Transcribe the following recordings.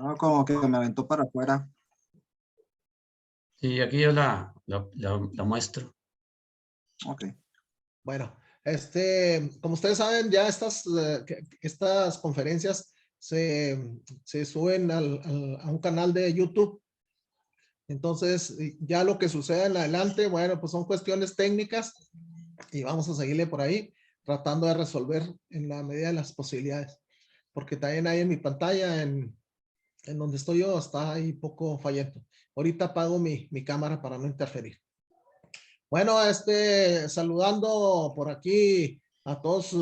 No, como que me aventó para afuera. Sí, aquí yo la muestro. Ok. Bueno, como ustedes saben, ya estas conferencias se suben a un canal de YouTube. Entonces, ya lo que suceda en adelante, bueno, pues son cuestiones técnicas y vamos a seguirle por ahí tratando de resolver en la medida de las posibilidades. Porque también ahí en mi pantalla, en donde estoy yo, está ahí poco fallento. Ahorita apago mi cámara para no interferir. Bueno, saludando por aquí a todos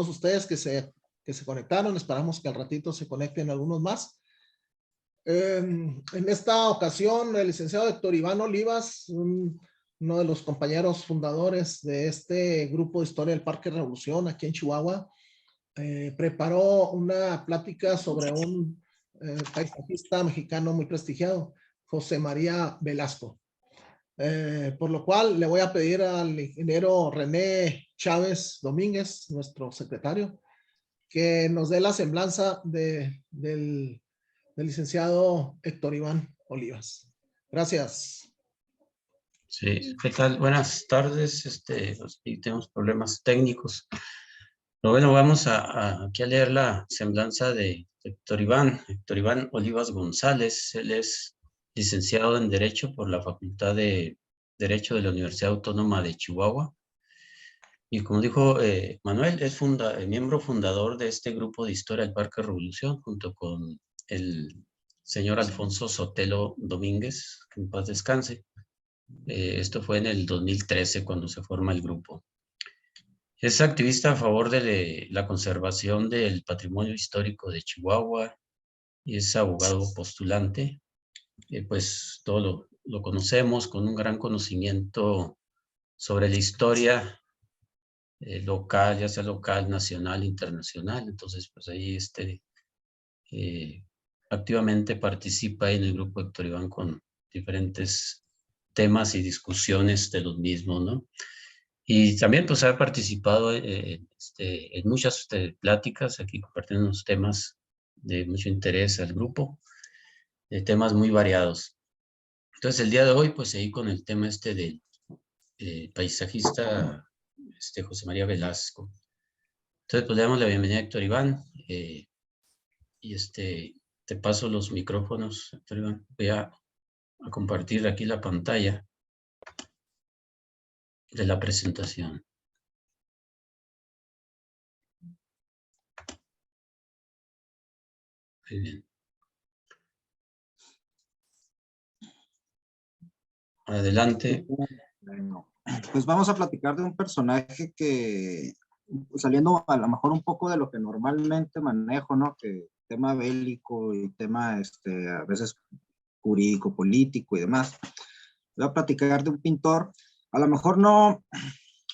ustedes que se conectaron. Esperamos que al ratito se conecten algunos más. En esta ocasión, el licenciado Héctor Iván Olivas, uno de los compañeros fundadores de este grupo de historia del Parque Revolución aquí en Chihuahua, preparó una plática sobre un paisajista mexicano muy prestigiado, José María Velasco. Por lo cual le voy a pedir al ingeniero René Chávez Domínguez, nuestro secretario, que nos dé la semblanza del licenciado Héctor Iván Olivas. Gracias. Sí, ¿qué tal? Buenas tardes. Pues, tenemos problemas técnicos. Pero bueno, vamos aquí a leer la semblanza de Héctor Iván Olivas González. Él es licenciado en Derecho por la Facultad de Derecho de la Universidad Autónoma de Chihuahua. Y como dijo Manuel, es miembro fundador de este grupo de historia del Parque Revolución, junto con el señor Alfonso Sotelo Domínguez, que en paz descanse. Esto fue en el 2013 cuando se forma el grupo. Es activista a favor de la conservación del patrimonio histórico de Chihuahua y es abogado postulante. Pues todo lo conocemos con un gran conocimiento sobre la historia local, ya sea local, nacional, internacional. Entonces, pues ahí activamente participa en el grupo Héctor Iván con diferentes temas y discusiones de los mismos, ¿no? Y también pues ha participado en muchas pláticas, aquí compartiendo unos temas de mucho interés al grupo, de temas muy variados. Entonces el día de hoy pues seguí con el tema del paisajista José María Velasco. Entonces pues le damos la bienvenida a Héctor Iván y te paso los micrófonos, Héctor Iván. Voy a compartir aquí la pantalla de la presentación. Muy bien. Adelante. Bueno, pues vamos a platicar de un personaje que, saliendo a lo mejor un poco de lo que normalmente manejo, ¿no? Que tema bélico y tema, a veces jurídico, político y demás. Voy a platicar de un pintor, a lo mejor no,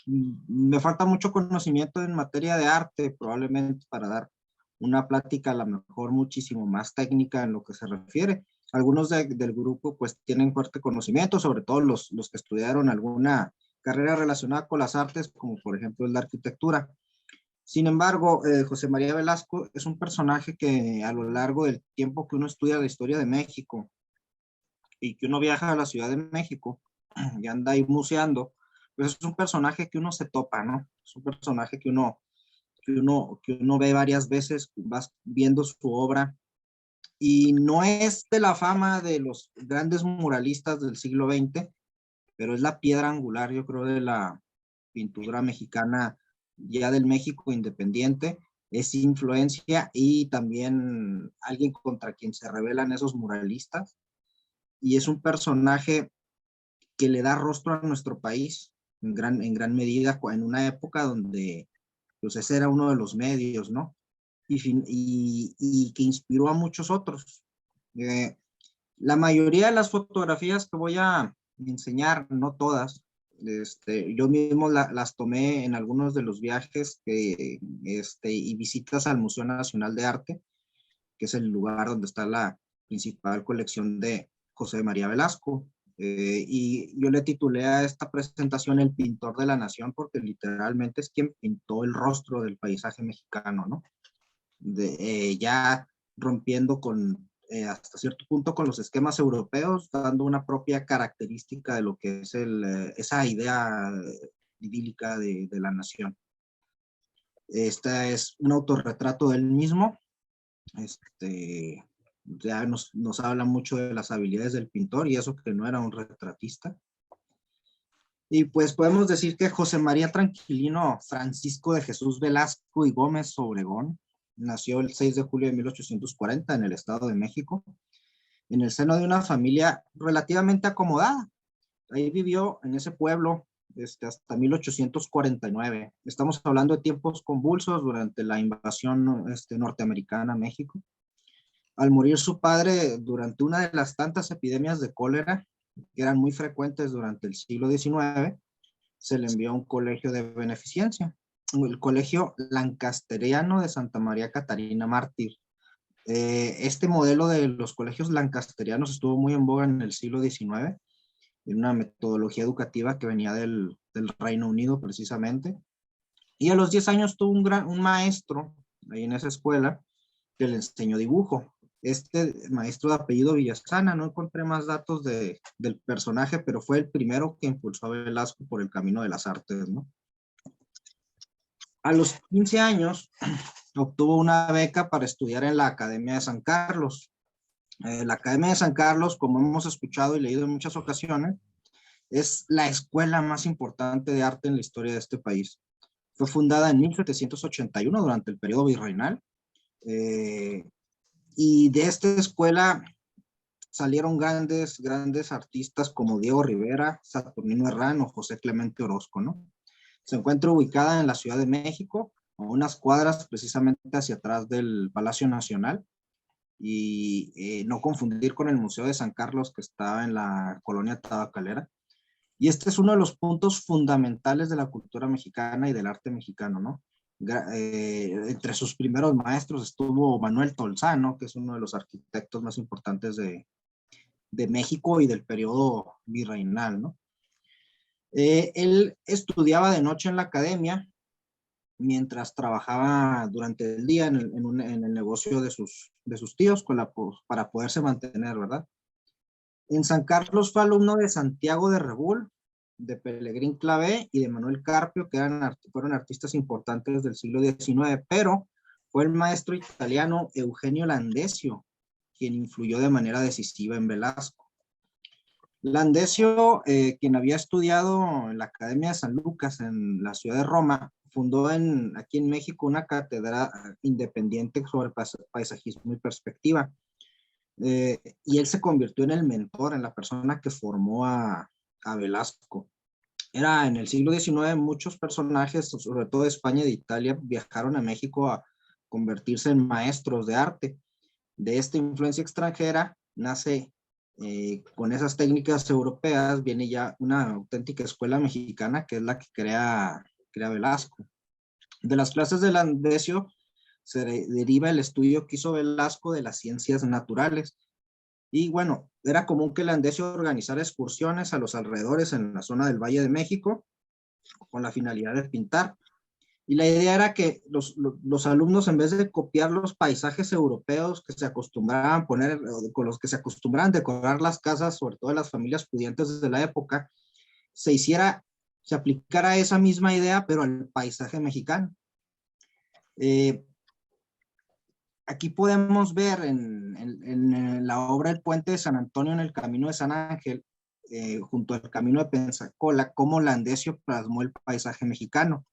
me falta mucho conocimiento en materia de arte, probablemente para dar una plática a lo mejor muchísimo más técnica en lo que se refiere. Algunos del grupo pues tienen fuerte conocimiento, sobre todo los que estudiaron alguna carrera relacionada con las artes, como por ejemplo la arquitectura. Sin embargo, José María Velasco es un personaje que a lo largo del tiempo que uno estudia la historia de México y que uno viaja a la Ciudad de México y anda ahí museando, pues es un personaje que uno se topa, ¿no? Es un personaje que uno ve varias veces, vas viendo su obra, y no es de la fama de los grandes muralistas del siglo XX, pero es la piedra angular, yo creo, de la pintura mexicana, ya del México independiente. Es influencia y también alguien contra quien se rebelan esos muralistas, y es un personaje que le da rostro a nuestro país en gran medida, en una época donde pues ese era uno de los medios, ¿no? Y que inspiró a muchos otros. Eh, la mayoría de las fotografías que voy a enseñar, no todas, yo mismo las tomé en algunos de los viajes y visitas al Museo Nacional de Arte, que es el lugar donde está la principal colección de José María Velasco. Y yo le titulé a esta presentación El pintor de la nación, porque literalmente es quien pintó el rostro del paisaje mexicano, ¿no? Ya rompiendo con hasta cierto punto con los esquemas europeos, dando una propia característica de lo que es esa idea idílica de la nación. Esta es un autorretrato del mismo. Ya nos habla mucho de las habilidades del pintor y eso que no era un retratista. Y pues podemos decir que José María Tranquilino Francisco de Jesús Velasco y Gómez Obregón nació el 6 de julio de 1840 en el Estado de México, en el seno de una familia relativamente acomodada. Ahí vivió en ese pueblo hasta 1849. Estamos hablando de tiempos convulsos durante la invasión norteamericana a México. Al morir su padre durante una de las tantas epidemias de cólera que eran muy frecuentes durante el siglo XIX, se le envió a un colegio de beneficencia, el Colegio Lancasteriano de Santa María Catarina Mártir. Este modelo de los colegios lancasterianos estuvo muy en boga en el siglo XIX, en una metodología educativa que venía del Reino Unido precisamente. Y a los 10 años tuvo un maestro ahí en esa escuela que le enseñó dibujo. Este maestro de apellido Villasana, no encontré más datos del personaje, pero fue el primero que impulsó a Velasco por el camino de las artes, ¿no? A los 15 años obtuvo una beca para estudiar en la Academia de San Carlos. La Academia de San Carlos, como hemos escuchado y leído en muchas ocasiones, es la escuela más importante de arte en la historia de este país. Fue fundada en 1781 durante el periodo virreinal. Y de esta escuela salieron grandes artistas como Diego Rivera, Saturnino Herrán o José Clemente Orozco, ¿no? Se encuentra ubicada en la Ciudad de México, a unas cuadras precisamente hacia atrás del Palacio Nacional, y no confundir con el Museo de San Carlos que está en la colonia Tabacalera. Y este es uno de los puntos fundamentales de la cultura mexicana y del arte mexicano, ¿no? Entre sus primeros maestros estuvo Manuel Tolzano, que es uno de los arquitectos más importantes de México y del periodo virreinal, ¿no? Él estudiaba de noche en la academia, mientras trabajaba durante el día en el negocio de sus tíos para poderse mantener, ¿verdad? En San Carlos fue alumno de Santiago de Rebul, de Pelegrín Clavé y de Manuel Carpio, que fueron artistas importantes del siglo XIX, pero fue el maestro italiano Eugenio Landesio quien influyó de manera decisiva en Velasco. Landesio, quien había estudiado en la Academia de San Lucas en la ciudad de Roma, fundó aquí en México una cátedra independiente sobre paisajismo y perspectiva. Y él se convirtió en el mentor, en la persona que formó a Velasco. En el siglo XIX, muchos personajes, sobre todo de España y de Italia, viajaron a México a convertirse en maestros de arte. De esta influencia extranjera nace, con esas técnicas europeas, viene ya una auténtica escuela mexicana que es la que crea Velasco. De las clases de Landesio se deriva el estudio que hizo Velasco de las ciencias naturales. Y bueno, era común que Landesio organizara excursiones a los alrededores en la zona del Valle de México con la finalidad de pintar. Y la idea era que los alumnos, en vez de copiar los paisajes europeos que se acostumbraban a poner, con los que se acostumbraban a decorar las casas, sobre todo de las familias pudientes de la época, se aplicara esa misma idea, pero al paisaje mexicano. Aquí podemos ver en la obra El Puente de San Antonio en el Camino de San Ángel, junto al Camino de Pensacola, cómo Landesio plasmó el paisaje mexicano.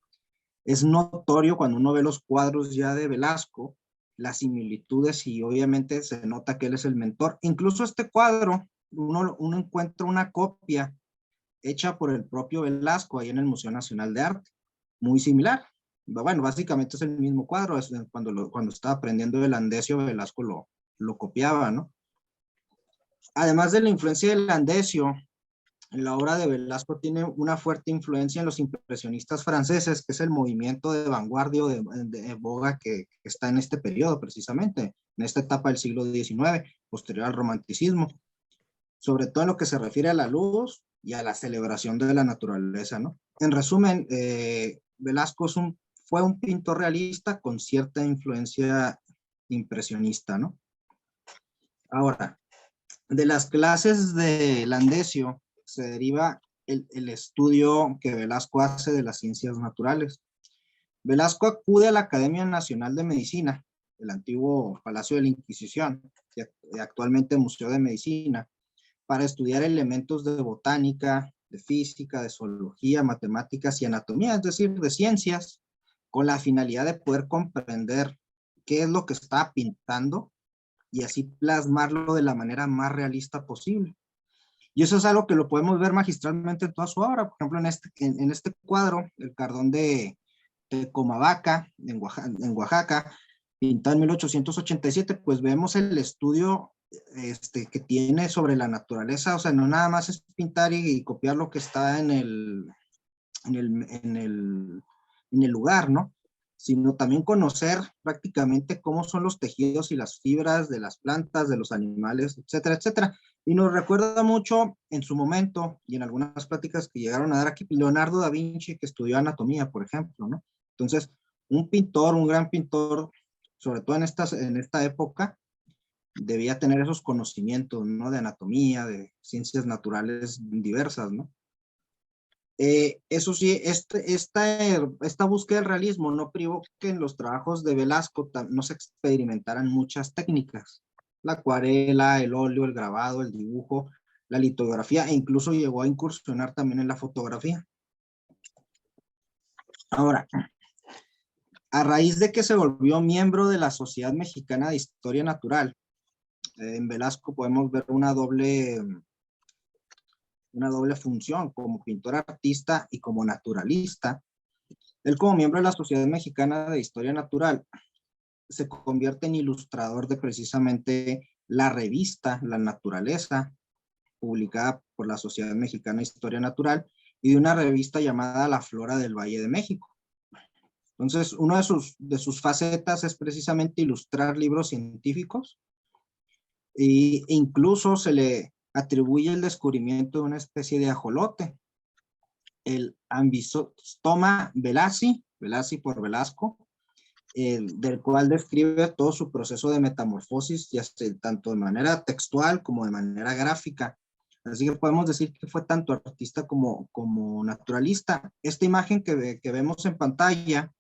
Es notorio cuando uno ve los cuadros ya de Velasco, las similitudes, y obviamente se nota que él es el mentor. Incluso este cuadro, uno encuentra una copia hecha por el propio Velasco ahí en el Museo Nacional de Arte, muy similar. Bueno, básicamente es el mismo cuadro, es cuando estaba aprendiendo el Landesio, Velasco lo copiaba, ¿no? Además de la influencia del Landesio, la obra de Velasco tiene una fuerte influencia en los impresionistas franceses, que es el movimiento de vanguardia de boga que está en este periodo precisamente, en esta etapa del siglo XIX, posterior al romanticismo, sobre todo en lo que se refiere a la luz y a la celebración de la naturaleza, ¿no? En resumen, Velasco fue un pintor realista con cierta influencia impresionista, ¿no? Ahora, de las clases de Landesio se deriva el estudio que Velasco hace de las ciencias naturales. Velasco acude a la Academia Nacional de Medicina, el antiguo Palacio de la Inquisición, y actualmente Museo de Medicina, para estudiar elementos de botánica, de física, de zoología, matemáticas y anatomía, es decir, de ciencias, con la finalidad de poder comprender qué es lo que está pintando y así plasmarlo de la manera más realista posible. Y eso es algo que lo podemos ver magistralmente en toda su obra. Por ejemplo, en este cuadro, el Cardón de Comavaca, en Oaxaca, pintado en 1887, pues vemos el estudio que tiene sobre la naturaleza. O sea, no nada más es pintar y copiar lo que está en el lugar, ¿no? Sino también conocer prácticamente cómo son los tejidos y las fibras de las plantas, de los animales, etcétera, etcétera. Y nos recuerda mucho en su momento y en algunas pláticas que llegaron a dar aquí, Leonardo da Vinci, que estudió anatomía, por ejemplo, ¿no? Entonces, un pintor, un gran pintor, sobre todo en esta época, debía tener esos conocimientos, ¿no? De anatomía, de ciencias naturales diversas, ¿no? Eso sí, esta búsqueda del realismo no privó que en los trabajos de Velasco no se experimentaran muchas técnicas. La acuarela, el óleo, el grabado, el dibujo, la litografía, e incluso llegó a incursionar también en la fotografía. Ahora, a raíz de que se volvió miembro de la Sociedad Mexicana de Historia Natural, en Velasco podemos ver una doble función como pintor artista y como naturalista. Él, como miembro de la Sociedad Mexicana de Historia Natural, se convierte en ilustrador de precisamente la revista La Naturaleza, publicada por la Sociedad Mexicana de Historia Natural, y de una revista llamada La Flora del Valle de México. Entonces, una de sus facetas es precisamente ilustrar libros científicos, e incluso se le atribuye el descubrimiento de una especie de ajolote, el Ambystoma velasii por Velasco, del cual describe todo su proceso de metamorfosis, ya sea tanto de manera textual como de manera gráfica. Así que podemos decir que fue tanto artista como naturalista. Esta imagen que vemos en pantalla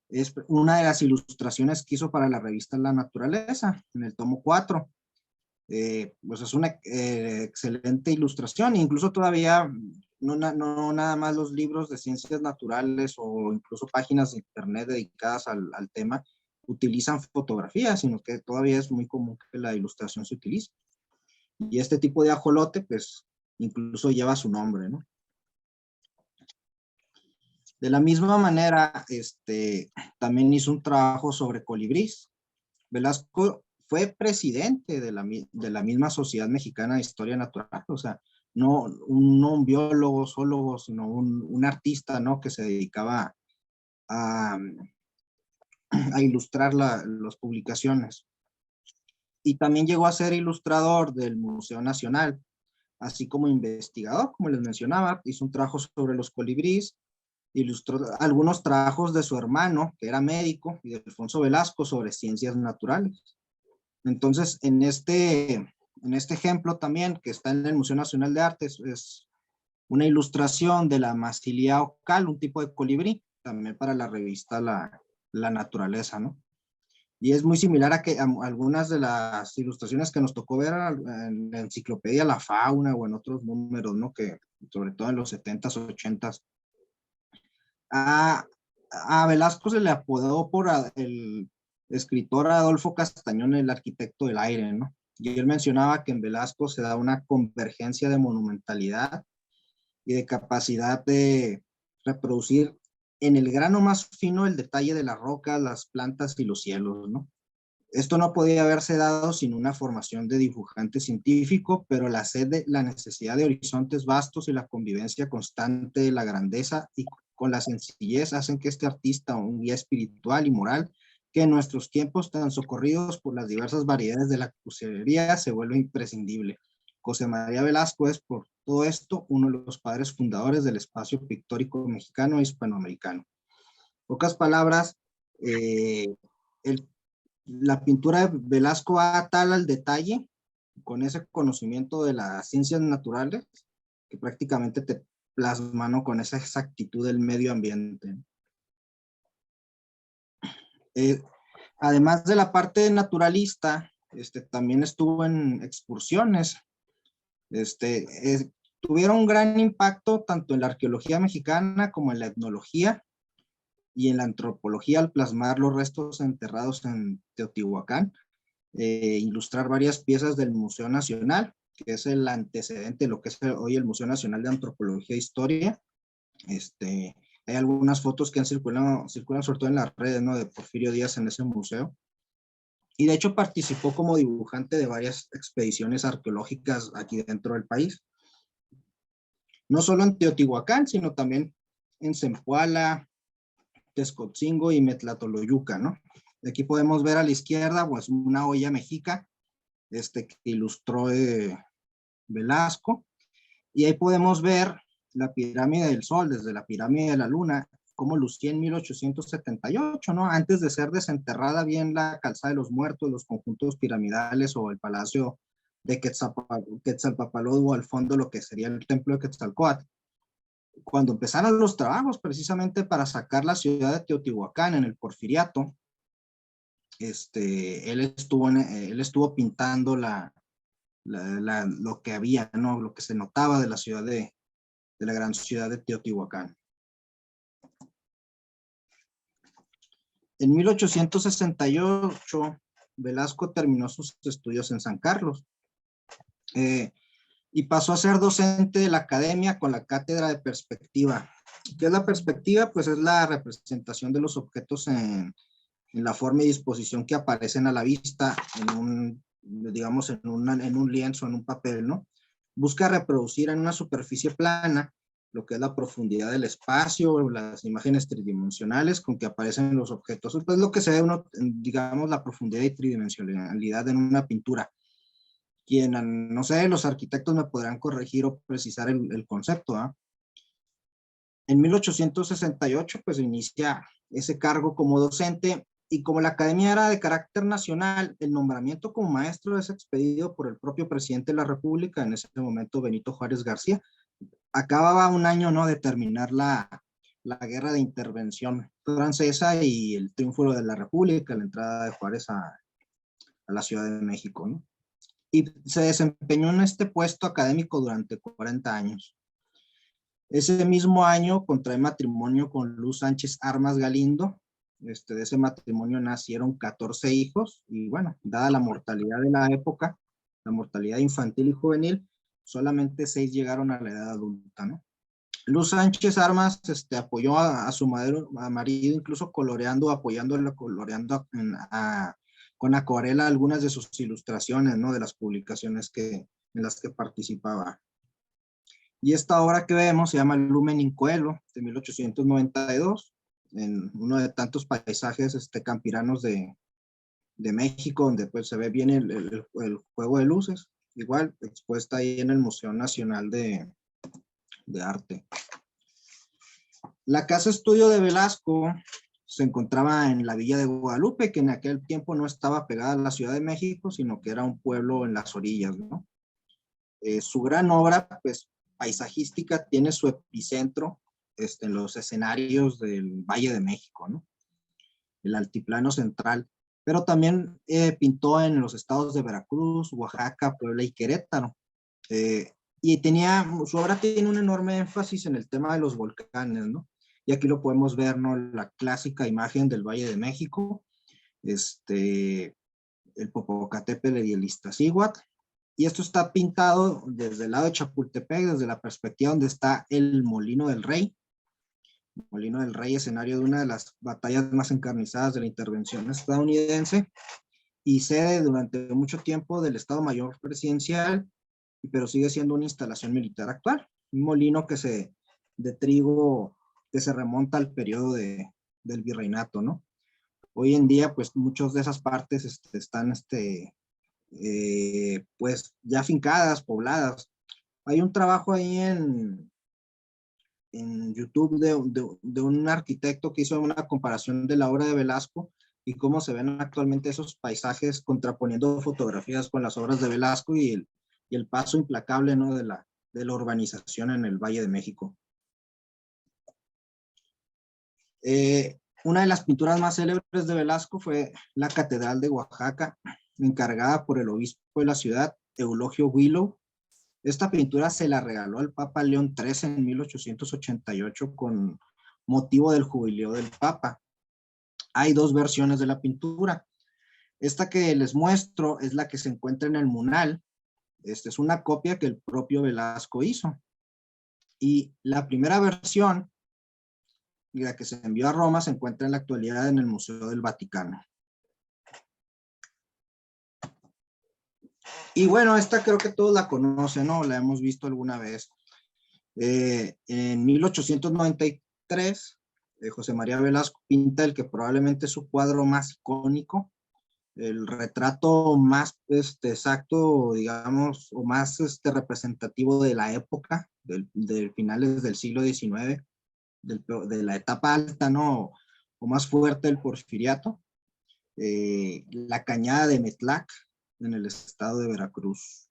es una de las ilustraciones que hizo para la revista La Naturaleza, en el tomo 4. Pues es una excelente ilustración, incluso todavía no nada más los libros de ciencias naturales o incluso páginas de internet dedicadas al tema utilizan fotografías, sino que todavía es muy común que la ilustración se utilice. Y este tipo de ajolote, pues, incluso lleva su nombre, ¿no? De la misma manera, también hizo un trabajo sobre colibrís. Velasco fue presidente de la misma Sociedad Mexicana de Historia Natural, o sea, no un biólogo, zoólogo, sino un artista, ¿no? Que se dedicaba a ilustrar las publicaciones. Y también llegó a ser ilustrador del Museo Nacional, así como investigador, como les mencionaba, hizo un trabajo sobre los colibríes, ilustró algunos trabajos de su hermano, que era médico, y de Alfonso Velasco, sobre ciencias naturales. Entonces, en este ejemplo también, que está en el Museo Nacional de Artes, es una ilustración de la Massilia ocal, un tipo de colibrí, también para la revista La Naturaleza, ¿no? Y es muy similar a algunas de las ilustraciones que nos tocó ver en la enciclopedia La Fauna o en otros números, ¿no? Que sobre todo en los 70s, 80s. A Velasco se le apodó por el escritor Adolfo Castañón, el arquitecto del aire, ¿no? Y él mencionaba que en Velasco se da una convergencia de monumentalidad y de capacidad de reproducir en el grano más fino el detalle de las rocas, las plantas y los cielos, ¿no? Esto no podía haberse dado sin una formación de dibujante científico, pero la necesidad de horizontes vastos y la convivencia constante de la grandeza y con la sencillez hacen que este artista, un guía espiritual y moral, que en nuestros tiempos tan socorridos por las diversas variedades de la cursilería se vuelve imprescindible. José María Velasco es, por todo esto, uno de los padres fundadores del espacio pictórico mexicano e hispanoamericano. En pocas palabras, la pintura de Velasco va tal al detalle con ese conocimiento de las ciencias naturales que prácticamente te plasma, ¿no? Con esa exactitud del medio ambiente. Además de la parte naturalista, también estuvo en excursiones. Tuvieron un gran impacto tanto en la arqueología mexicana como en la etnología y en la antropología al plasmar los restos enterrados en Teotihuacán, ilustrar varias piezas del Museo Nacional, que es el antecedente de lo que es hoy el Museo Nacional de Antropología e Historia. Hay algunas fotos que circulan sobre todo en las redes, ¿no? De Porfirio Díaz en ese museo. Y de hecho participó como dibujante de varias expediciones arqueológicas aquí dentro del país. No solo en Teotihuacán, sino también en Zempoala, Texcotzingo y Metlatoloyuca, ¿no? Aquí podemos ver a la izquierda, pues, una olla mexica, que ilustró Velasco. Y ahí podemos ver la pirámide del Sol, desde la pirámide de la Luna, cómo lucía en 1878, ¿no? Antes de ser desenterrada bien la calzada de los muertos, los conjuntos piramidales o el palacio de Quetzalpapalódhuo, al fondo lo que sería el templo de Quetzalcóatl. Cuando empezaron los trabajos precisamente para sacar la ciudad de Teotihuacán en el Porfiriato, él estuvo pintando lo que había, ¿no? Lo que se notaba de la ciudad de la gran ciudad de Teotihuacán. En 1868, Velasco terminó sus estudios en San Carlos y pasó a ser docente de la academia con la cátedra de perspectiva. ¿Qué es la perspectiva? Pues es la representación de los objetos en la forma y disposición que aparecen a la vista digamos, en un lienzo, en un papel, ¿no? Busca reproducir en una superficie plana lo que es la profundidad del espacio, las imágenes tridimensionales con que aparecen los objetos. Pues lo que se ve digamos, la profundidad y tridimensionalidad en una pintura. No sé, los arquitectos me podrán corregir o precisar el concepto, ¿eh? En 1868, pues inicia ese cargo como docente, y como la academia era de carácter nacional, el nombramiento como maestro es expedido por el propio presidente de la República, en ese momento Benito Juárez García. Acababa un año, ¿no?, de terminar la guerra de intervención francesa y el triunfo de la República, la entrada de Juárez a la Ciudad de México, ¿no? Y se desempeñó en este puesto académico durante 40 años. Ese mismo año contrae matrimonio con Luz Sánchez Armas Galindo. De ese matrimonio nacieron 14 hijos y bueno, dada la mortalidad de la época, la mortalidad infantil y juvenil, solamente 6 llegaron a la edad adulta, ¿no? Luz Sánchez Armas apoyó a su marido, incluso apoyándolo coloreando con acuarela algunas de sus ilustraciones, ¿no?, de las publicaciones en las que participaba. Y esta obra que vemos se llama Lumen Incoelo, de 1892, en uno de tantos paisajes campiranos de México, donde pues se ve bien el juego de luces, igual expuesta ahí en el Museo Nacional de Arte. La casa estudio de Velasco se encontraba en la villa de Guadalupe, que en aquel tiempo no estaba pegada a la Ciudad de México, sino que era un pueblo en las orillas, ¿no? Su gran obra, pues, paisajística, tiene su epicentro en los escenarios del Valle de México, ¿no? El altiplano central, pero también pintó en los estados de Veracruz, Oaxaca, Puebla y Querétaro. Y su obra tiene un enorme énfasis en el tema de los volcanes, ¿no? Y aquí lo podemos ver, ¿no? La clásica imagen del Valle de México, el Popocatépetl y el Iztaccíhuatl. Y esto está pintado desde el lado de Chapultepec, desde la perspectiva donde está el Molino del Rey. El Molino del Rey, escenario de una de las batallas más encarnizadas de la intervención estadounidense y sede durante mucho tiempo del Estado Mayor Presidencial, pero sigue siendo una instalación militar actual. Un molino de trigo que se remonta al periodo del virreinato, ¿no? Hoy en día, pues, muchas de esas partes están pues ya fincadas, pobladas. Hay un trabajo ahí en YouTube de un arquitecto que hizo una comparación de la obra de Velasco y cómo se ven actualmente esos paisajes contraponiendo fotografías con las obras de Velasco y el paso implacable, ¿no? de la urbanización en el Valle de México. Una de las pinturas más célebres de Velasco fue la Catedral de Oaxaca, encargada por el obispo de la ciudad, Eulogio Willow. Esta pintura se la regaló al Papa León XIII en 1888 con motivo del jubileo del Papa. Hay dos versiones de la pintura. Esta que les muestro es la que se encuentra en el Munal. Esta es una copia que el propio Velasco hizo. Y la primera versión, la que se envió a Roma, se encuentra en la actualidad en el Museo del Vaticano. Y bueno, esta creo que todos la conocen, ¿no? La hemos visto alguna vez. En 1893, José María Velasco pinta el que probablemente es su cuadro más icónico, el retrato más exacto, digamos, o más representativo de la época, del finales del siglo XIX, de la etapa alta, ¿no? O más fuerte del Porfiriato, la Cañada de Metlac, en el estado de Veracruz.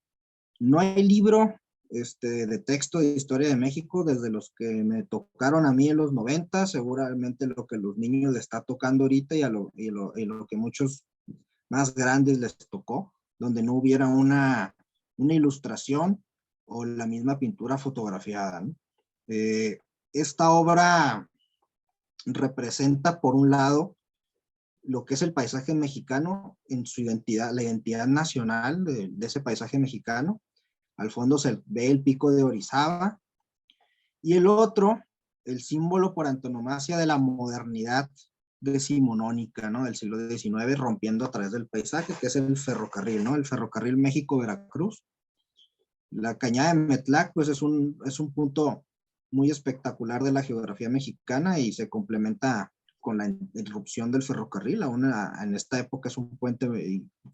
No hay libro de texto de historia de México desde los que me tocaron a mí en los 90, seguramente lo que los niños les está tocando ahorita y lo que muchos más grandes les tocó, donde no hubiera una ilustración o la misma pintura fotografiada, ¿no? Esta obra representa, por un lado, lo que es el paisaje mexicano en su identidad, la identidad nacional de ese paisaje mexicano. Al fondo se ve el pico de Orizaba. Y el otro, el símbolo por antonomasia de la modernidad decimonónica, ¿no? Del siglo XIX, rompiendo a través del paisaje, que es el ferrocarril, ¿no? El ferrocarril México-Veracruz. La Cañada de Metlac, pues es un punto muy espectacular de la geografía mexicana y se complementa con la irrupción del ferrocarril. Aún en esta época es un puente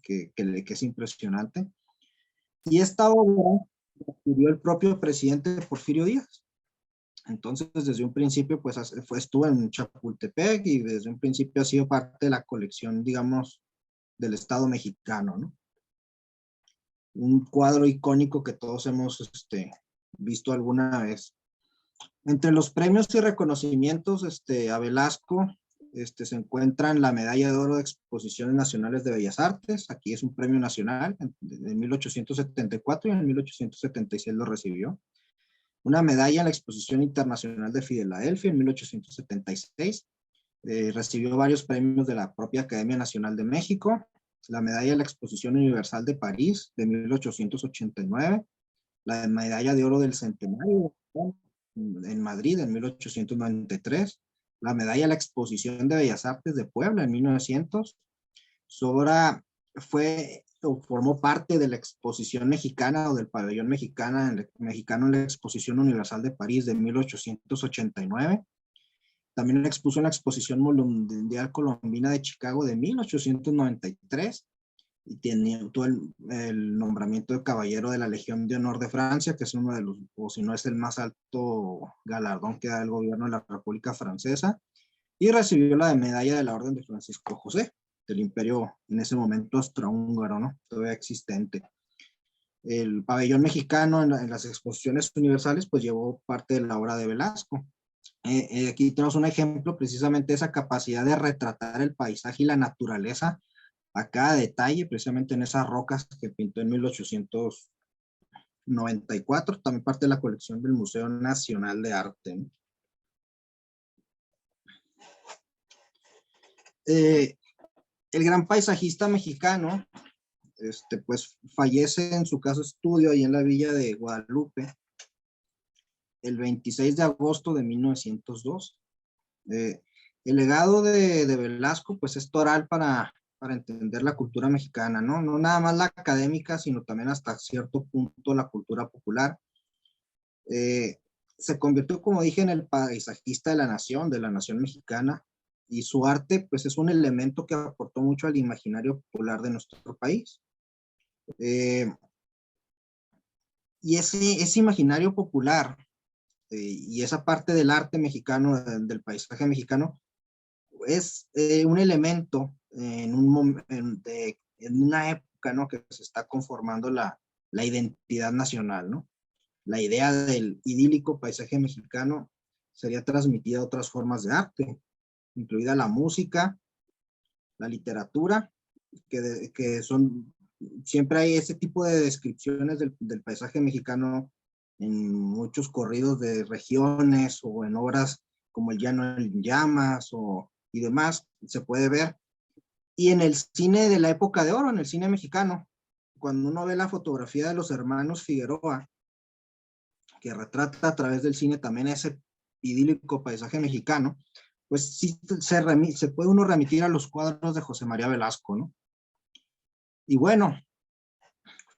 que es impresionante. Y esta obra la escribió el propio presidente Porfirio Díaz. Entonces, desde un principio, pues estuvo en Chapultepec y desde un principio ha sido parte de la colección, digamos, del Estado mexicano, ¿no? Un cuadro icónico que todos hemos visto alguna vez. Entre los premios y reconocimientos a Velasco se encuentran la Medalla de Oro de Exposiciones Nacionales de Bellas Artes. Aquí es un premio nacional, en 1874 y en 1876 lo recibió. Una medalla en la Exposición Internacional de Filadelfia en 1876. Recibió varios premios de la propia Academia Nacional de México. La medalla de la Exposición Universal de París de 1889. La medalla de oro del Centenario en Madrid en 1893. La medalla de la Exposición de Bellas Artes de Puebla en 1900. Su obra formó parte de la Exposición Mexicana o del Pabellón mexicano en la Exposición Universal de París de 1889. También expuso en la Exposición Mundial Colombina de Chicago de 1893 y tuvo el nombramiento de Caballero de la Legión de Honor de Francia, que es uno de los, o si no es el más alto galardón que da el gobierno de la República Francesa, y recibió la medalla de la Orden de Francisco José, del imperio en ese momento austrohúngaro, ¿no? Todavía existente. El pabellón mexicano en las exposiciones universales pues llevó parte de la obra de Velasco. Aquí tenemos un ejemplo precisamente de esa capacidad de retratar el paisaje y la naturaleza a cada detalle, precisamente en esas rocas que pintó en 1894, también parte de la colección del Museo Nacional de Arte, ¿no? El gran paisajista mexicano, pues fallece en su casa estudio ahí en la villa de Guadalupe el 26 de agosto de 1902. El legado de Velasco pues es toral para entender la cultura mexicana, ¿no? No nada más la académica, sino también hasta cierto punto la cultura popular. Se convirtió, como dije, en el paisajista de la nación mexicana, y su arte pues es un elemento que aportó mucho al imaginario popular de nuestro país. Y ese imaginario popular y esa parte del arte mexicano, del paisaje mexicano, es un elemento en una época, ¿no? Que se está conformando la identidad nacional, ¿no? La idea del idílico paisaje mexicano sería transmitida a otras formas de arte, incluida la música, la literatura, que son, siempre hay ese tipo de descripciones del paisaje mexicano en muchos corridos de regiones o en obras como El Llano en Llamas y demás, se puede ver. Y en el cine de la época de oro, en el cine mexicano, cuando uno ve la fotografía de los hermanos Figueroa, que retrata a través del cine también ese idílico paisaje mexicano, pues sí se puede uno remitir a los cuadros de José María Velasco, ¿no? Y bueno,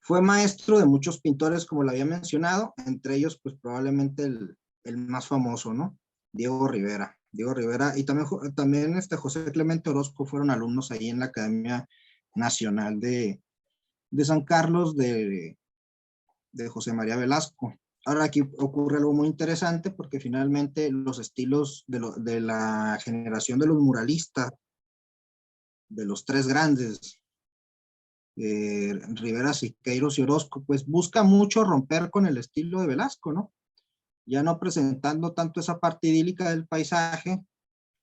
fue maestro de muchos pintores, como lo había mencionado, entre ellos, pues probablemente el más famoso, ¿no? Diego Rivera. Diego Rivera y también José Clemente Orozco fueron alumnos ahí en la Academia Nacional de San Carlos de José María Velasco. Ahora aquí ocurre algo muy interesante porque finalmente los estilos de la generación de los muralistas, de los tres grandes, Rivera, Siqueiros y Orozco, pues busca mucho romper con el estilo de Velasco, ¿no? Ya no presentando tanto esa parte idílica del paisaje,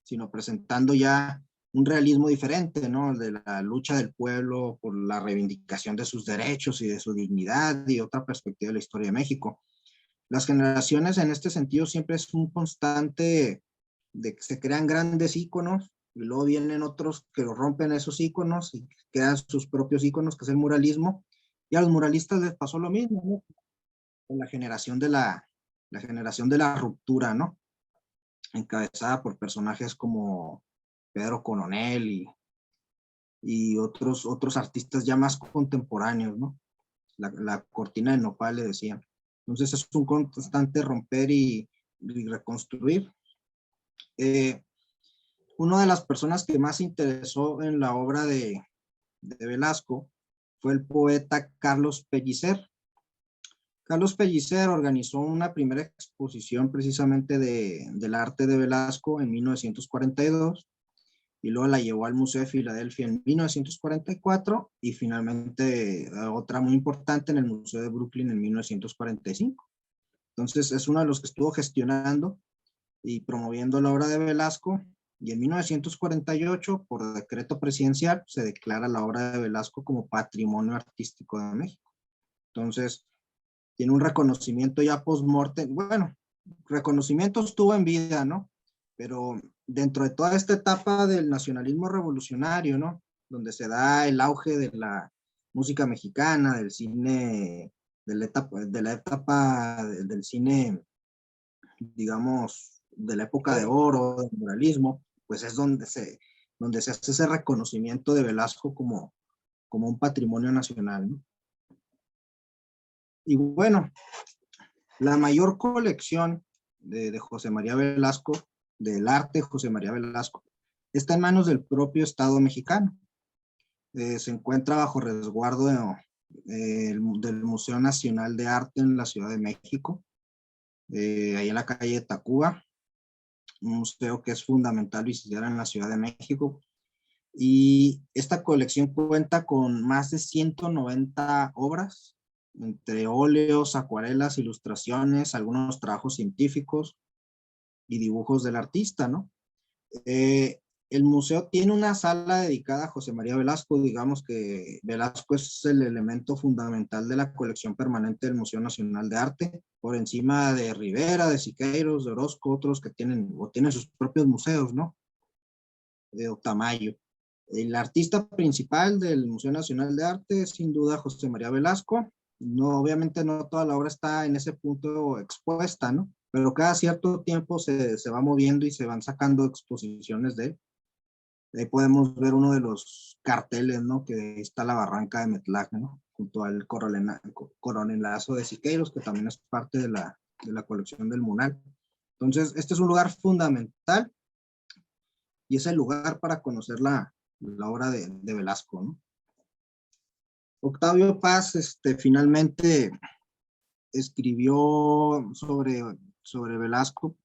sino presentando ya un realismo diferente, ¿no? De la lucha del pueblo por la reivindicación de sus derechos y de su dignidad y otra perspectiva de la historia de México. Las generaciones en este sentido siempre es un constante de que se crean grandes íconos y luego vienen otros que lo rompen esos íconos y crean sus propios íconos, que es el muralismo. Y a los muralistas les pasó lo mismo, ¿no? Con la generación de la generación de la ruptura, ¿no? Encabezada por personajes como Pedro Coronel y otros artistas ya más contemporáneos, ¿no? La cortina de nopal, le decían. Entonces es un constante romper y reconstruir. Una de las personas que más se interesó en la obra de Velasco fue el poeta Carlos Pellicer. Carlos Pellicer organizó una primera exposición precisamente del arte de Velasco en 1942 y luego la llevó al Museo de Filadelfia en 1944 y finalmente otra muy importante en el Museo de Brooklyn en 1945. Entonces es uno de los que estuvo gestionando y promoviendo la obra de Velasco y en 1948 por decreto presidencial se declara la obra de Velasco como Patrimonio Artístico de México. Entonces tiene un reconocimiento ya post-mortem, bueno, reconocimiento estuvo en vida, ¿no? Pero dentro de toda esta etapa del nacionalismo revolucionario, ¿no? Donde se da el auge de la música mexicana, del cine, de la etapa del cine, digamos, de la época de oro, del muralismo, pues es donde se hace ese reconocimiento de Velasco como un patrimonio nacional, ¿no? Y bueno, la mayor colección de José María Velasco, del arte de José María Velasco, está en manos del propio Estado mexicano. Se encuentra bajo resguardo del Museo Nacional de Arte en la Ciudad de México, ahí en la calle de Tacuba, un museo que es fundamental visitar en la Ciudad de México. Y esta colección cuenta con más de 190 obras, entre óleos, acuarelas, ilustraciones, algunos trabajos científicos y dibujos del artista, ¿no? El museo tiene una sala dedicada a José María Velasco. Digamos que Velasco es el elemento fundamental de la colección permanente del Museo Nacional de Arte, por encima de Rivera, de Siqueiros, de Orozco, otros que tienen sus propios museos, ¿no? De Tamayo. El artista principal del Museo Nacional de Arte es sin duda José María Velasco. No, obviamente no toda la obra está en ese punto expuesta, ¿no? Pero cada cierto tiempo se va moviendo y se van sacando exposiciones de él. Ahí podemos ver uno de los carteles, ¿no? Que está la barranca de Metlac, ¿no? Junto al coronelazo de Siqueiros, que también es parte de la colección del MUNAL. Entonces, este es un lugar fundamental y es el lugar para conocer la obra de Velasco, ¿no? Octavio Paz, finalmente escribió sobre Velasco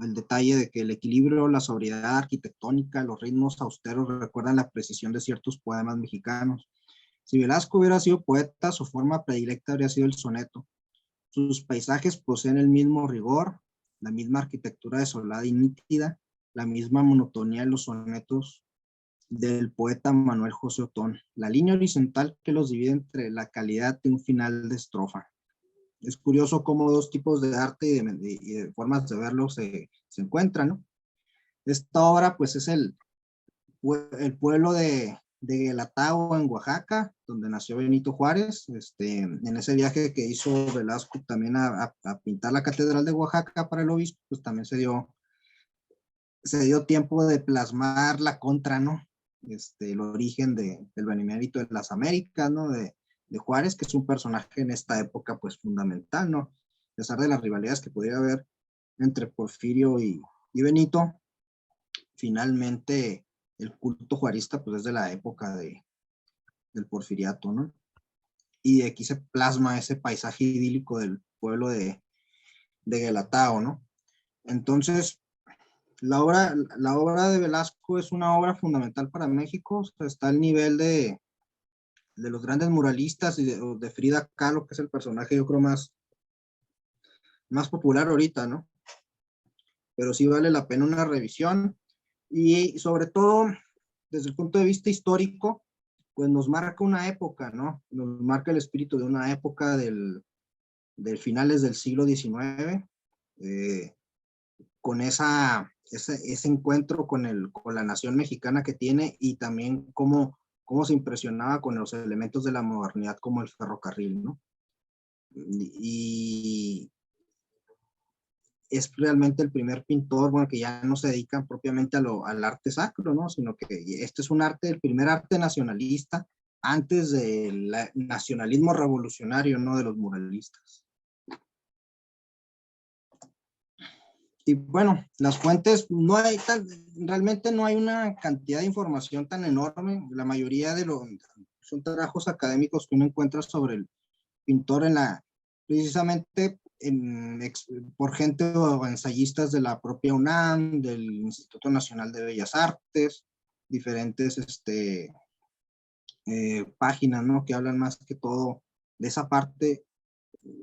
el detalle de que el equilibrio, la sobriedad arquitectónica, los ritmos austeros recuerdan la precisión de ciertos poemas mexicanos. Si Velasco hubiera sido poeta, su forma predilecta habría sido el soneto. Sus paisajes poseen el mismo rigor, la misma arquitectura desolada y nítida, la misma monotonía en los sonetos del poeta Manuel José Otón, la línea horizontal que los divide entre la calidad de un final de estrofa. Es curioso cómo dos tipos de arte y de formas de verlo se encuentran, ¿no? Esta obra, pues, es el pueblo de Guelatao, en Oaxaca, donde nació Benito Juárez. En ese viaje que hizo Velasco también a pintar la catedral de Oaxaca para el obispo, pues también se dio tiempo de plasmar la contra, ¿no? El origen del Benemérito de las Américas, ¿no? De Juárez, que es un personaje en esta época, pues, fundamental, ¿no? A pesar de las rivalidades que pudiera haber entre Porfirio y Benito, finalmente el culto juarista, pues, es de la época del porfiriato, ¿no? Y aquí se plasma ese paisaje idílico del pueblo de Guelatao, ¿no? Entonces, la obra de Velasco es una obra fundamental para México. O sea, está al nivel de los grandes muralistas y de Frida Kahlo, que es el personaje, yo creo, más popular ahorita, ¿no? Pero sí vale la pena una revisión. Y sobre todo, desde el punto de vista histórico, pues nos marca una época, ¿no? Nos marca el espíritu de una época del finales del siglo XIX, con ese encuentro con la nación mexicana que tiene, y también cómo se impresionaba con los elementos de la modernidad como el ferrocarril, ¿no? Y es realmente el primer pintor, bueno, que ya no se dedica propiamente al arte sacro, ¿no? Sino que este es el primer arte nacionalista antes del nacionalismo revolucionario, ¿no? De los muralistas. Y bueno, las fuentes, realmente no hay una cantidad de información tan enorme. La mayoría son trabajos académicos que uno encuentra sobre el pintor precisamente por gente o ensayistas de la propia UNAM, del Instituto Nacional de Bellas Artes, diferentes páginas, ¿no? Que hablan más que todo de esa parte,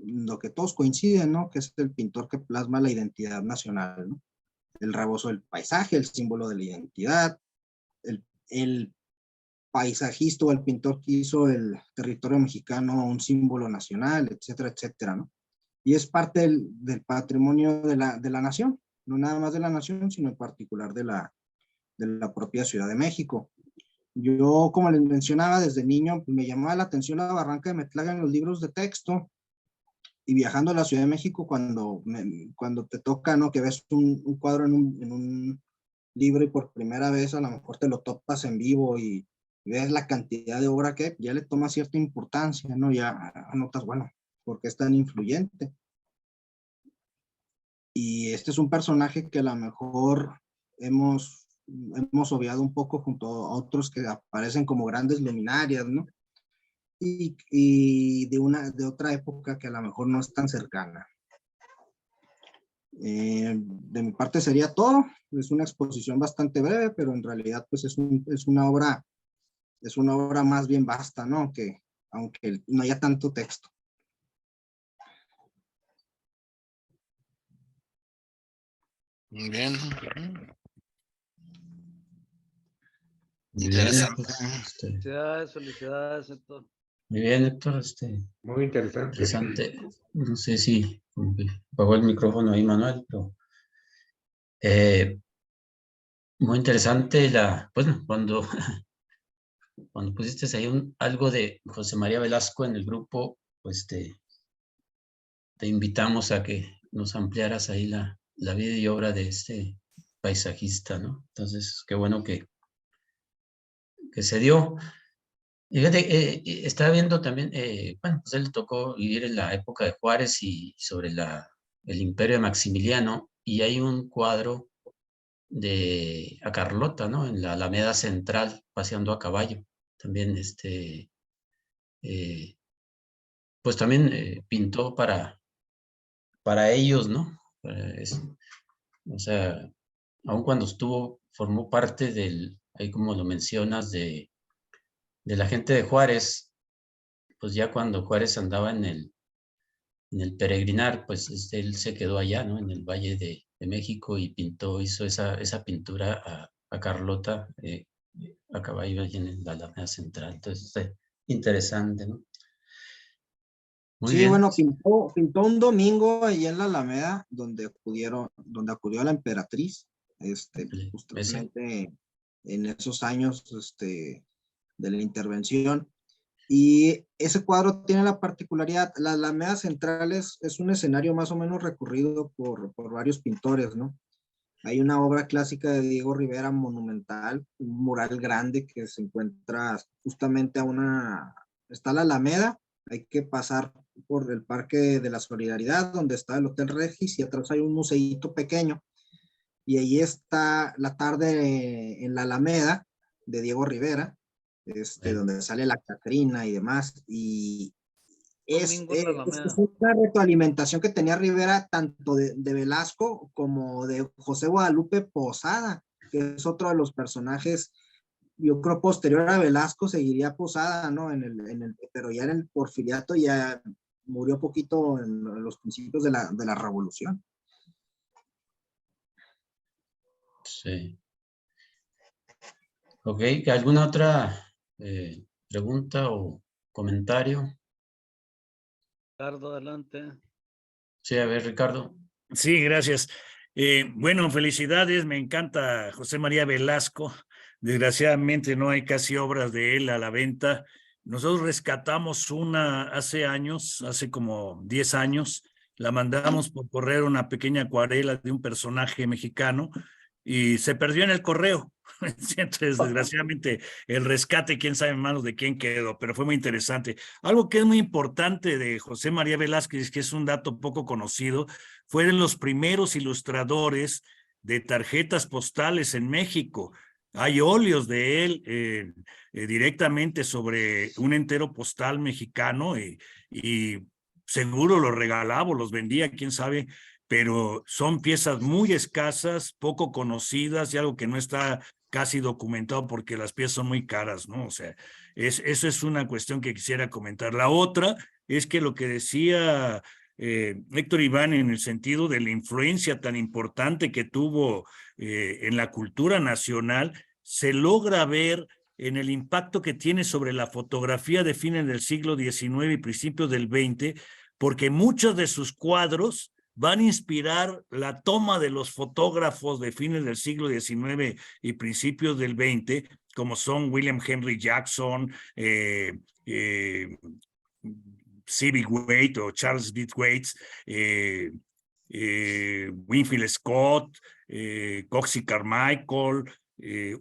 lo que todos coinciden, ¿no? Que es el pintor que plasma la identidad nacional, ¿no? El rebozo del paisaje, el símbolo de la identidad, el paisajista o el pintor que hizo el territorio mexicano un símbolo nacional, etcétera, etcétera, ¿no? Y es parte del patrimonio de la nación, no nada más de la nación, sino en particular de la propia Ciudad de México. Yo, como les mencionaba, desde niño, pues, me llamaba la atención la Barranca de Metlaga en los libros de texto, y viajando a la Ciudad de México, cuando te toca, ¿no? Que ves un cuadro en un libro y por primera vez a lo mejor te lo topas en vivo y ves la cantidad de obra que ya le toma cierta importancia, ¿no? Ya notas, bueno, ¿por qué es tan influyente? Y este es un personaje que a lo mejor hemos obviado un poco junto a otros que aparecen como grandes luminarias, ¿no? Y de otra época que a lo mejor no es tan cercana. De mi parte sería todo. Es una exposición bastante breve, pero en realidad pues es una obra más bien vasta, ¿no? Aunque no haya tanto texto. Muy bien. Muy bien, Interesante. Felicidades, Héctor. Muy bien, Héctor. Muy interesante. Interesante. No sé si apagó el micrófono ahí, Manuel, pero muy interesante bueno, cuando pusiste ahí algo de José María Velasco en el grupo, pues te invitamos a que nos ampliaras ahí la vida y obra de este paisajista, ¿no? Entonces, qué bueno que se dio. Fíjate, estaba viendo también, bueno, pues él le tocó vivir en la época de Juárez y sobre el imperio de Maximiliano, y hay un cuadro a Carlota, ¿no? En la Alameda Central, paseando a caballo. También, pues también pintó para ellos, ¿no? O sea, aun cuando formó parte ahí como lo mencionas, de la gente de Juárez, pues ya cuando Juárez andaba en el peregrinar, pues él se quedó allá, ¿no? En el Valle de México y hizo esa pintura a Carlota a caballo allí en la Alameda Central. Entonces, interesante, ¿no? Muy Sí, bien. bueno, pintó un domingo ahí en la Alameda donde acudió la emperatriz, Ese, justamente en esos años, de la intervención. Y ese cuadro tiene la particularidad, la Alameda Central es un escenario más o menos recorrido por varios pintores, ¿no? Hay una obra clásica de Diego Rivera monumental, un mural grande que se encuentra justamente está la Alameda, hay que pasar por el Parque de la Solidaridad, donde está el Hotel Regis, y atrás hay un museíto pequeño, y ahí está La tarde en la Alameda, de Diego Rivera, donde sale la Catrina y demás, y Domingo en la es Alameda. una retroalimentación que tenía Rivera tanto de Velasco como de José Guadalupe Posada, que es otro de los personajes, yo creo posterior a Velasco seguiría Posada, ¿no? Pero ya en el Porfiriato ya murió poquito en los principios de la revolución. sí. Ok, ¿alguna otra pregunta o comentario? Ricardo, adelante. Sí, a ver, Ricardo. Sí, gracias. Bueno, felicidades, me encanta José María Velasco. Desgraciadamente no hay casi obras de él a la venta. Nosotros rescatamos una hace años, hace como 10 años, la mandamos por correo, una pequeña acuarela de un personaje mexicano y se perdió en el correo. Entonces, desgraciadamente, el rescate, quién sabe en manos de quién quedó, pero fue muy interesante. Algo que es muy importante de José María Velázquez, que es un dato poco conocido, fue de los primeros ilustradores de tarjetas postales en México. Hay óleos de él directamente sobre un entero postal mexicano y seguro los regalaba o los vendía, quién sabe, pero son piezas muy escasas, poco conocidas y algo que no está casi documentado porque las piezas son muy caras, ¿no? O sea, eso es una cuestión que quisiera comentar. La otra es que lo que decía Héctor Iván en el sentido de la influencia tan importante que tuvo en la cultura nacional, se logra ver en el impacto que tiene sobre la fotografía de fines del siglo XIX y principios del XX, porque muchos de sus cuadros van a inspirar la toma de los fotógrafos de fines del siglo XIX y principios del XX, como son William Henry Jackson, C.B. Waite o Charles B. Waits, Winfield Scott, Coxey Carmichael,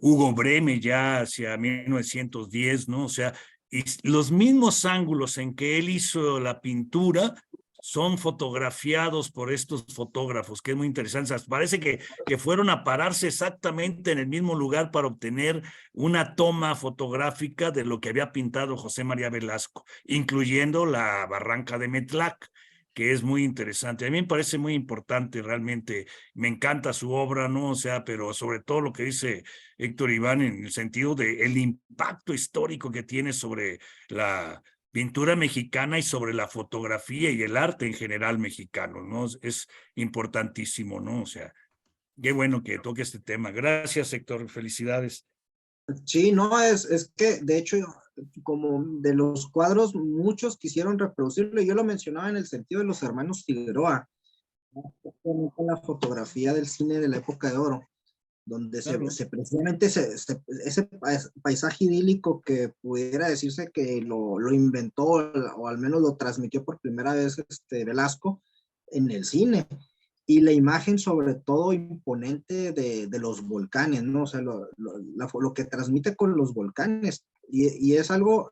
Hugo Breme ya hacia 1910, ¿no? O sea, y los mismos ángulos en que él hizo la pintura son fotografiados por estos fotógrafos, que es muy interesante. O sea, parece que fueron a pararse exactamente en el mismo lugar para obtener una toma fotográfica de lo que había pintado José María Velasco, incluyendo la barranca de Metlac, que es muy interesante. A mí me parece muy importante realmente. Me encanta su obra, ¿no? O sea, pero sobre todo lo que dice Héctor Iván en el sentido de el impacto histórico que tiene sobre la pintura mexicana y sobre la fotografía y el arte en general mexicano, ¿no? Es importantísimo, ¿no? O sea, qué bueno que toque este tema. Gracias, Héctor. Felicidades. Sí, no, es que de hecho, como de los cuadros, muchos quisieron reproducirlo, y yo lo mencionaba en el sentido de los hermanos Figueroa, con la fotografía del cine de la época de oro, donde Claro. precisamente ese paisaje idílico que pudiera decirse que lo inventó o al menos lo transmitió por primera vez Velasco en el cine. Y la imagen sobre todo imponente de los volcanes, ¿no? O sea, lo que transmite con los volcanes. Y es algo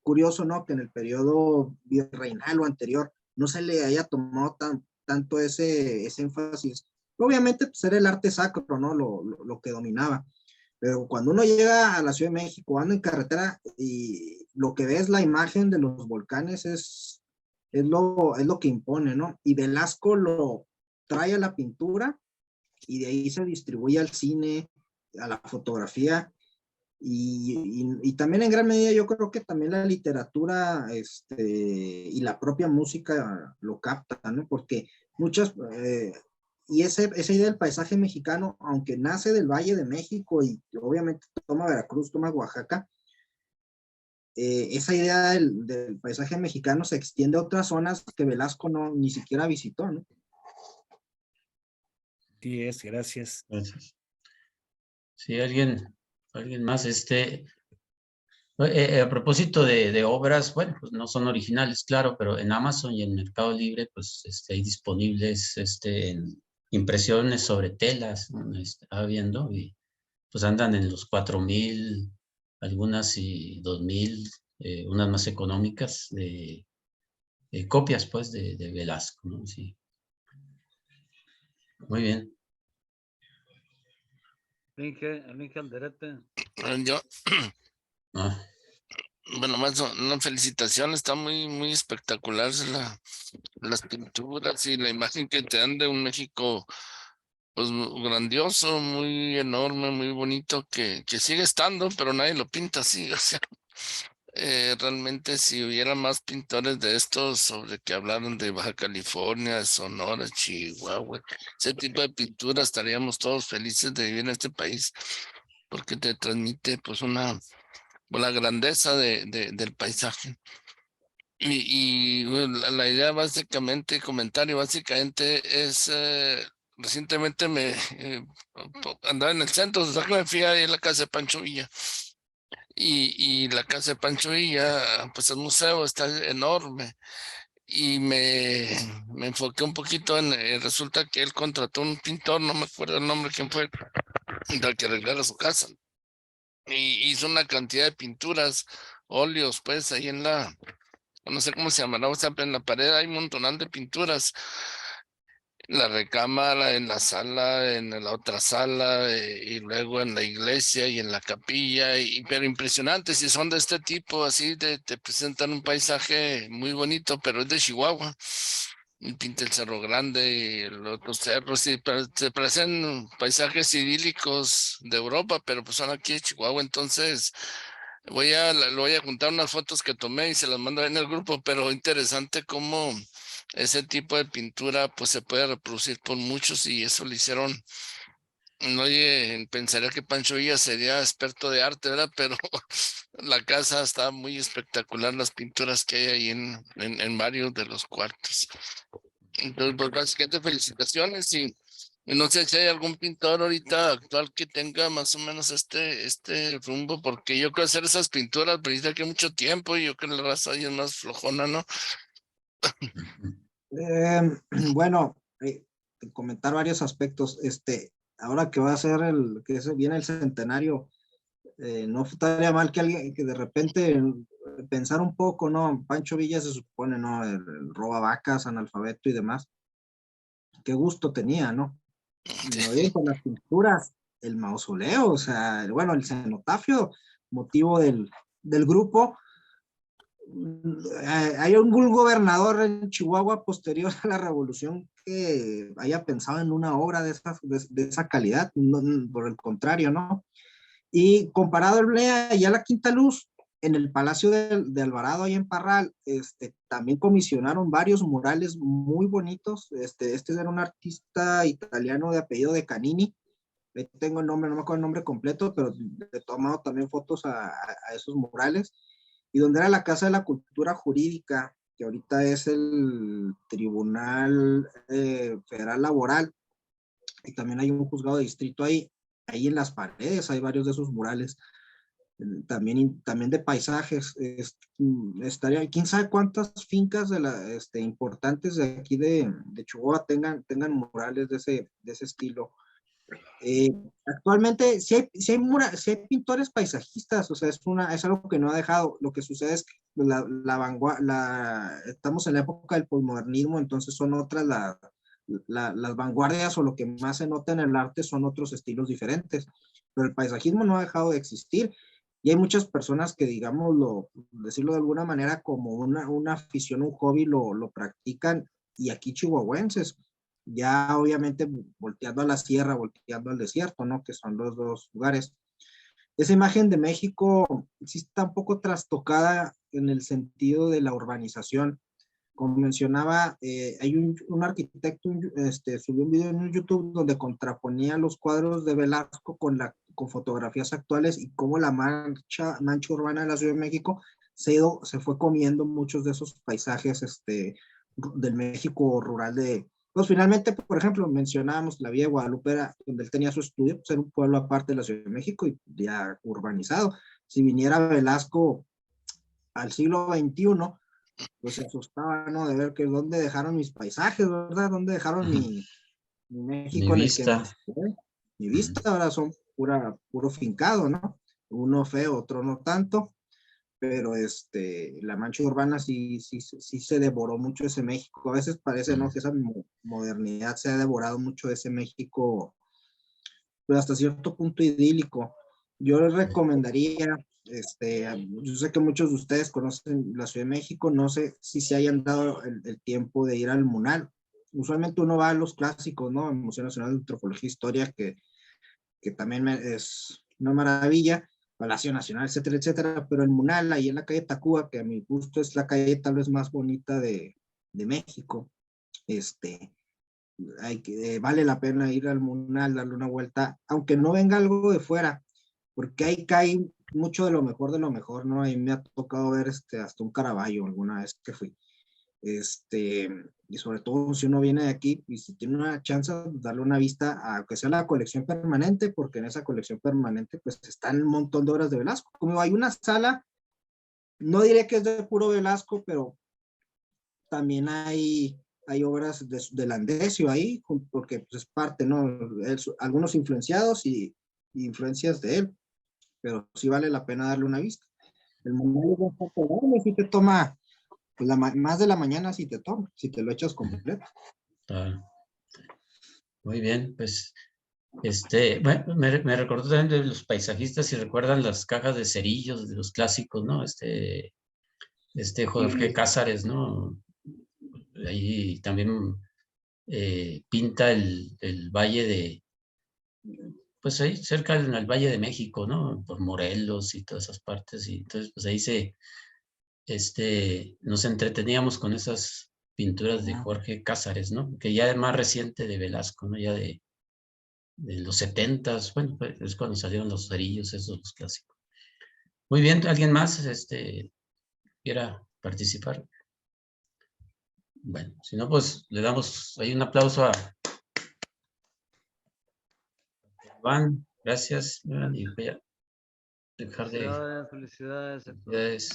curioso, ¿no? Que en el periodo virreinal o anterior no se le haya tomado tanto ese énfasis. Obviamente, pues era el arte sacro, ¿no? Lo que dominaba. Pero cuando uno llega a la Ciudad de México, anda en carretera y lo que ve es la imagen de los volcanes, es lo que impone, ¿no? Y Velasco lo trae a la pintura y de ahí se distribuye al cine, a la fotografía, y también en gran medida yo creo que también la literatura y la propia música lo capta, ¿no? Porque muchas, y esa idea del paisaje mexicano, aunque nace del Valle de México y obviamente toma Veracruz, toma Oaxaca, esa idea del paisaje mexicano se extiende a otras zonas que Velasco ni siquiera visitó, ¿no? Sí, gracias. Gracias. Sí, alguien más, a propósito de obras, bueno, pues no son originales, claro, pero en Amazon y en Mercado Libre, pues hay disponibles en impresiones sobre telas, ¿no? Estaba viendo, y pues andan en los 4,000, algunas y 2,000, unas más económicas, de copias, pues, de Velasco, ¿no? Sí. Muy bien. Inge Alderete. Yo, Ah, bueno, más una felicitación, está muy espectacular las pinturas y la imagen que te dan de un México pues grandioso, muy enorme, muy bonito, que sigue estando, pero nadie lo pinta así, o sea, realmente si hubiera más pintores de estos sobre que hablaron de Baja California, Sonora, Chihuahua, ese tipo de pintura, estaríamos todos felices de vivir en este país, porque te transmite pues la grandeza del paisaje. Bueno, la idea básicamente, comentario básicamente es, recientemente andaba en el centro, o sea, que me fui ahí a la casa de Pancho Villa. Y la casa de Pancho Villa, pues el museo está enorme. Y me enfoqué un poquito resulta que él contrató un pintor, no me acuerdo el nombre, quién fue, para que arreglara su casa. Y hizo una cantidad de pinturas, óleos, pues ahí no sé cómo se llamará, o sea, en la pared hay un montonal de pinturas. La recámara, en la sala, en la otra sala, y luego en la iglesia y en la capilla, pero impresionantes, y son de este tipo, así te presentan un paisaje muy bonito, pero es de Chihuahua. Y pinta el Cerro Grande y los otros cerros, y se parecen paisajes idílicos de Europa, pero pues son aquí de Chihuahua. Entonces lo voy a juntar unas fotos que tomé y se las mando en el grupo, pero interesante cómo ese tipo de pintura pues se puede reproducir por muchos, y eso lo hicieron. No, oye, pensaría que Pancho Villa sería experto de arte, ¿verdad? Pero la casa está muy espectacular, las pinturas que hay ahí en varios de los cuartos. Entonces, pues básicamente felicitaciones, y no sé si hay algún pintor ahorita actual que tenga más o menos este rumbo, porque yo creo hacer esas pinturas necesita que mucho tiempo, y yo creo que la raza ahí es más flojona, ¿no? Bueno, comentar varios aspectos. Ahora que va a ser viene el centenario, no estaría mal que alguien, que de repente pensar un poco, ¿no? Pancho Villa se supone, ¿no? El roba vacas, analfabeto y demás. Qué gusto tenía, ¿no? No bien con las pinturas, el mausoleo, o sea, bueno, el cenotafio, motivo del grupo. Hay un gobernador en Chihuahua posterior a la revolución que haya pensado en una obra de esa calidad, no, por el contrario, ¿no? Y comparado ya la Quinta Luz, en el Palacio de Alvarado, ahí en Parral, también comisionaron varios murales muy bonitos. Este era un artista italiano de apellido de Canini. Tengo el nombre, no me acuerdo el nombre completo, pero he tomado también fotos a esos murales. Y donde era la Casa de la Cultura Jurídica, que ahorita es el Tribunal Federal Laboral, y también hay un juzgado de distrito ahí en las paredes hay varios de esos murales, también de paisajes. Estaría, quién sabe cuántas fincas importantes de aquí de Chihuahua tengan murales de ese estilo. Actualmente sí hay pintores paisajistas, o sea, es algo que no ha dejado. Lo que sucede es que estamos en la época del posmodernismo, entonces son otras las vanguardias, o lo que más se nota en el arte son otros estilos diferentes, pero el paisajismo no ha dejado de existir, y hay muchas personas que, digámoslo, decirlo de alguna manera, como una afición, un hobby, lo practican, y aquí chihuahuenses. ya obviamente volteando a la sierra, volteando al desierto, ¿no? Que son los dos lugares. Esa imagen de México sí está un poco trastocada en el sentido de la urbanización. Como mencionaba, hay un arquitecto, subió un video en YouTube donde contraponía los cuadros de Velasco con fotografías actuales y cómo la mancha urbana de la Ciudad de México se fue comiendo muchos de esos paisajes del México rural pues finalmente, por ejemplo, mencionábamos la Villa de Guadalupe, donde él tenía su estudio, pues era un pueblo aparte de la Ciudad de México y ya urbanizado. Si viniera Velasco al siglo XXI, pues se asustaba, ¿no? De ver que dónde dejaron mis paisajes, ¿verdad? ¿Dónde dejaron mi Mi México en el que vista. nací? Mi vista ahora son puro fincado, ¿no? Uno feo, otro no tanto, pero la mancha urbana sí se devoró mucho ese México. A veces parece, ¿no? Que esa modernidad se ha devorado mucho de ese México, pero hasta cierto punto idílico. Yo les recomendaría, yo sé que muchos de ustedes conocen la Ciudad de México, no sé si se hayan dado el tiempo de ir al MUNAL. Usualmente uno va a los clásicos, ¿no? El Museo Nacional de Antropología e Historia, que también es una maravilla, Palacio Nacional, etcétera, etcétera, pero el MUNAL, ahí en la calle Tacuba, que a mi gusto es la calle tal vez más bonita de México, vale la pena ir al MUNAL, darle una vuelta, aunque no venga algo de fuera, porque ahí cae mucho de lo mejor, ¿no? Ahí me ha tocado ver hasta un Caravaggio alguna vez que fui. Y sobre todo si uno viene de aquí y si tiene una chance de darle una vista a que sea la colección permanente, porque en esa colección permanente pues están un montón de obras de Velasco. Como hay una sala, no diré que es de puro Velasco, pero también hay obras de Landesio ahí, porque pues, es parte, ¿no? Algunos influenciados y influencias de él, pero sí vale la pena darle una vista. El mundial es bastante grande, sí te toma pues, más de la mañana si te lo echas completo. Claro. Muy bien, pues, bueno, me recordó también de los paisajistas, si recuerdan las cajas de cerillos de los clásicos, ¿no? Jorge Cázares, ¿no? Ahí también pinta el valle pues ahí cerca del Valle de México, ¿no? Por Morelos y todas esas partes, y entonces pues ahí nos entreteníamos con esas pinturas de Jorge Cázares, ¿no? Que ya es más reciente de Velasco, ¿no? Ya de los 70s, bueno, pues es cuando salieron los cerillos, esos los clásicos. Muy bien, ¿alguien más quiera participar? Bueno, si no, pues le damos ahí un aplauso a Iván. Gracias, Iván, y voy a dejar de... Felicidades, felicidades. Felicidades.